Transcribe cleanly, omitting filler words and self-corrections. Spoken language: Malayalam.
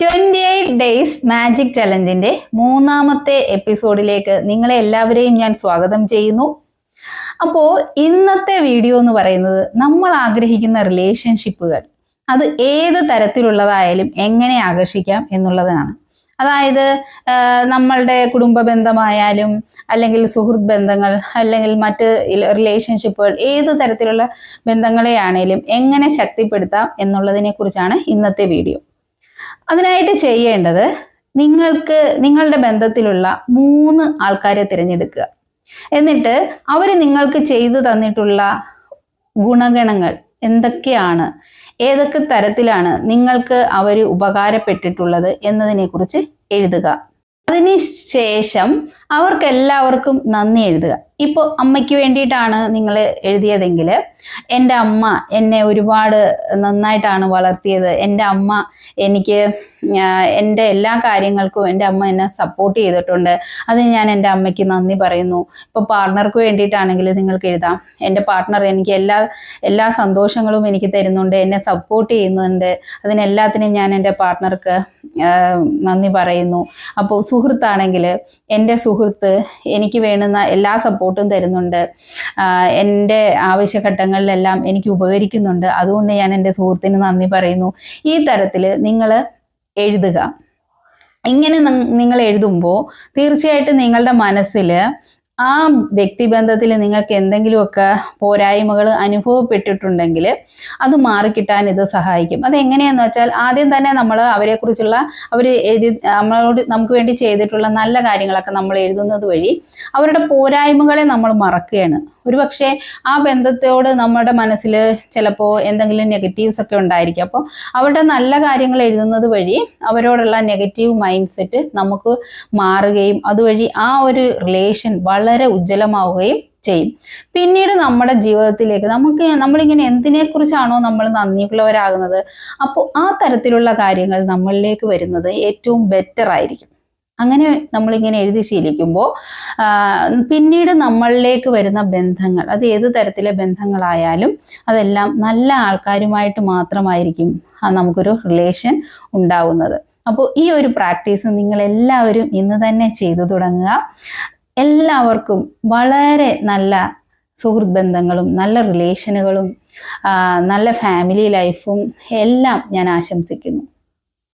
28 ഡേയ്സ് മാജിക് ചലഞ്ചിന്റെ മൂന്നാമത്തെ എപ്പിസോഡിലേക്ക് നിങ്ങളെ എല്ലാവരെയും ഞാൻ സ്വാഗതം ചെയ്യുന്നു. അപ്പോൾ ഇന്നത്തെ വീഡിയോ എന്ന് പറയുന്നത് നമ്മൾ ആഗ്രഹിക്കുന്ന റിലേഷൻഷിപ്പുകൾ അത് ഏത് തരത്തിലുള്ളതായാലും എങ്ങനെ ആകർഷിക്കാം എന്നുള്ളതാണ്. അതായത് നമ്മളുടെ കുടുംബ ബന്ധമായാലും അല്ലെങ്കിൽ സുഹൃത്ത് ബന്ധങ്ങൾ അല്ലെങ്കിൽ മറ്റ് റിലേഷൻഷിപ്പുകൾ ഏത് തരത്തിലുള്ള ബന്ധങ്ങളെയാണേലും എങ്ങനെ ശക്തിപ്പെടുത്താം എന്നുള്ളതിനെ കുറിച്ചാണ് ഇന്നത്തെ വീഡിയോ. അതിനായിട്ട് ചെയ്യേണ്ടത് നിങ്ങളുടെ ബന്ധത്തിലുള്ള 3 ആൾക്കാരെ തിരഞ്ഞെടുക്കുക. എന്നിട്ട് അവർ നിങ്ങൾക്ക് ചെയ്തു തന്നിട്ടുള്ള ഗുണഗണങ്ങൾ എന്തൊക്കെയാണ്, ഏതൊക്കെ തരത്തിലാണ് നിങ്ങൾക്ക് അവർ ഉപകാരപ്പെട്ടിട്ടുള്ളത് എന്നതിനെക്കുറിച്ച് എഴുതുക. അതിനുശേഷം അവർക്കെല്ലാവർക്കും നന്ദി എഴുതുക. ഇപ്പോൾ അമ്മയ്ക്ക് വേണ്ടിയിട്ടാണ് നിങ്ങൾ എഴുതിയതെങ്കിൽ, എൻ്റെ അമ്മ എന്നെ ഒരുപാട് നന്നായിട്ടാണ് വളർത്തിയത്, എൻ്റെ അമ്മ എനിക്ക് എൻ്റെ എല്ലാ കാര്യങ്ങൾക്കും എൻ്റെ അമ്മ എന്നെ സപ്പോർട്ട് ചെയ്തിട്ടുണ്ട്, അതിന് ഞാൻ എൻ്റെ അമ്മയ്ക്ക് നന്ദി പറയുന്നു. ഇപ്പോൾ പാർട്ട്ണർക്ക് വേണ്ടിയിട്ടാണെങ്കിൽ നിങ്ങൾക്ക് എഴുതാം, എൻ്റെ പാർട്ട്ണർ എനിക്ക് എല്ലാ സന്തോഷങ്ങളും എനിക്ക് തരുന്നുണ്ട്, എന്നെ സപ്പോർട്ട് ചെയ്യുന്നുണ്ട്, അതിനെല്ലാത്തിനും ഞാൻ എൻ്റെ പാർട്ട്ണർക്ക് നന്ദി പറയുന്നു. അപ്പോൾ സുഹൃത്താണെങ്കിൽ എൻ്റെ സുഹൃത്ത് എനിക്ക് വേണ്ടുന്ന എല്ലാ സപ്പോർട്ടും തരുന്നുണ്ട്, എൻ്റെ ആവശ്യഘട്ടങ്ങളിലെല്ലാം എനിക്ക് ഉപകരിക്കുന്നുണ്ട്, അതുകൊണ്ട് ഞാൻ എൻ്റെ സുഹൃത്തിന് നന്ദി പറയുന്നു. ഈ തരത്തിൽ നിങ്ങൾ എഴുതുക. ഇങ്ങനെ നിങ്ങൾ എഴുതുമ്പോൾ തീർച്ചയായിട്ടും നിങ്ങളുടെ മനസ്സിൽ ആ വ്യക്തിബന്ധത്തിൽ നിങ്ങൾക്ക് എന്തെങ്കിലുമൊക്കെ പോരായ്മകൾ അനുഭവപ്പെട്ടിട്ടുണ്ടെങ്കിൽ അത് മാറിക്കിട്ടാൻ ഇത് സഹായിക്കും. അതെങ്ങനെയാന്ന് വെച്ചാൽ, ആദ്യം തന്നെ നമ്മൾ അവരെക്കുറിച്ചുള്ള അവർ നമുക്ക് വേണ്ടി ചെയ്തിട്ടുള്ള നല്ല കാര്യങ്ങളൊക്കെ നമ്മൾ എഴുതുന്നത് വഴി അവരുടെ പോരായ്മകളെ നമ്മൾ മറക്കുകയാണ്. ഒരുപക്ഷെ ആ ബന്ധത്തോട് നമ്മുടെ മനസ്സിൽ ചിലപ്പോൾ എന്തെങ്കിലും നെഗറ്റീവ്സ് ഒക്കെ ഉണ്ടായിരിക്കും. അപ്പോൾ അവരുടെ നല്ല കാര്യങ്ങൾ എഴുതുന്നത് വഴി അവരോടുള്ള നെഗറ്റീവ് മൈൻഡ് സെറ്റ് നമുക്ക് മാറുകയും അതുവഴി ആ ഒരു റിലേഷൻ വളരെ ഉജ്ജ്വലമാവുകയും ചെയ്യും. പിന്നീട് നമ്മുടെ ജീവിതത്തിലേക്ക് നമ്മളിങ്ങനെ എന്തിനെക്കുറിച്ചാണോ നമ്മൾ നന്ദിയുള്ളവരാകുന്നത്, അപ്പോൾ ആ തരത്തിലുള്ള കാര്യങ്ങൾ നമ്മളിലേക്ക് വരുന്നത് ഏറ്റവും ബെറ്റർ ആയിരിക്കും. അങ്ങനെ നമ്മളിങ്ങനെ എഴുതി ശീലിക്കുമ്പോൾ പിന്നീട് നമ്മളിലേക്ക് വരുന്ന ബന്ധങ്ങൾ, അത് ഏത് തരത്തിലെ ബന്ധങ്ങളായാലും അതെല്ലാം നല്ല ആൾക്കാരുമായിട്ട് മാത്രമായിരിക്കും നമുക്കൊരു റിലേഷൻ ഉണ്ടാവുന്നത്. അപ്പോൾ ഈ ഒരു പ്രാക്ടീസ് നിങ്ങളെല്ലാവരും ഇന്ന് തന്നെ ചെയ്തു തുടങ്ങുക. എല്ലാവർക്കും വളരെ നല്ല സുഹൃത്ത് ബന്ധങ്ങളും നല്ല റിലേഷനുകളും നല്ല ഫാമിലി ലൈഫും എല്ലാം ഞാൻ ആശംസിക്കുന്നു.